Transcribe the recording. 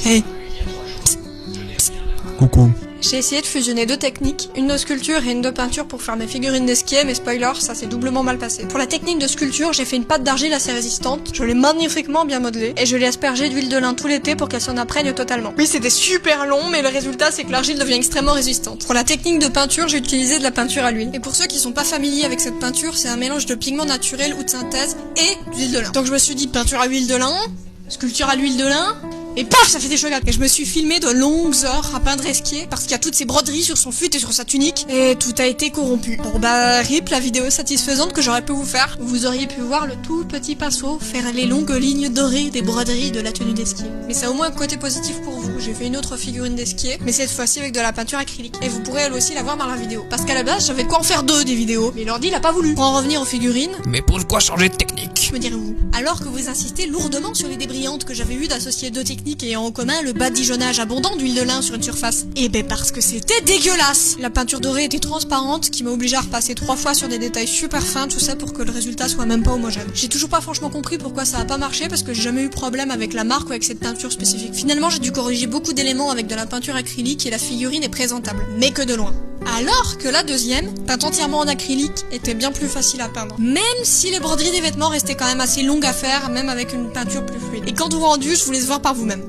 Hey. Coucou. J'ai essayé de fusionner deux techniques, une de sculpture et une de peinture pour faire mes figurines d'esquier, mais spoiler, ça s'est doublement mal passé. Pour la technique de sculpture, j'ai fait une pâte d'argile assez résistante, je l'ai magnifiquement bien modelée, et je l'ai aspergée d'huile de lin tout l'été pour qu'elle s'en imprègne totalement. Oui, c'était super long, mais le résultat c'est que l'argile devient extrêmement résistante. Pour la technique de peinture, j'ai utilisé de la peinture à l'huile. Et pour ceux qui sont pas familiers avec cette peinture, c'est un mélange de pigments naturels ou de synthèse et d'huile de lin. Donc je me suis dit peinture à l'huile de lin, sculpture à l'huile de lin, et paf, ça fait des chocs. Et je me suis filmé de longues heures à peindre Esquier parce qu'il y a toutes ces broderies sur son fut et sur sa tunique. Et tout a été corrompu. Bon bah, rip la vidéo satisfaisante que j'aurais pu vous faire. Vous auriez pu voir le tout petit pinceau faire les longues lignes dorées des broderies de la tenue d'Esquier. Mais ça a au moins un côté positif pour vous. J'ai fait une autre figurine d'Esquier, mais cette fois-ci avec de la peinture acrylique. Et vous pourrez elle aussi la voir dans la vidéo. Parce qu'à la base, j'avais de quoi en faire deux des vidéos. Mais l'ordi il a pas voulu. Pour en revenir aux figurines, Mais pourquoi changer de technique? me direz-vous. Alors que vous insistez lourdement sur l'idée brillante que j'avais eue d'associer deux techniques ayant en commun le badigeonnage abondant d'huile de lin sur une surface. Et ben parce que c'était dégueulasse. La peinture dorée était transparente, qui m'a obligé à repasser 3 fois sur des détails super fins, tout ça pour que le résultat soit même pas homogène. J'ai toujours pas franchement compris pourquoi ça a pas marché, parce que j'ai jamais eu problème avec la marque ou avec cette peinture spécifique. Finalement, j'ai dû corriger beaucoup d'éléments avec de la peinture acrylique et la figurine est présentable, mais que de loin. Alors que la deuxième, peinte entièrement en acrylique, était bien plus facile à peindre. Même si les broderies des vêtements restaient quand même assez longues à faire, même avec une peinture plus fluide. Et quant au rendu, je vous laisse voir par vous-même.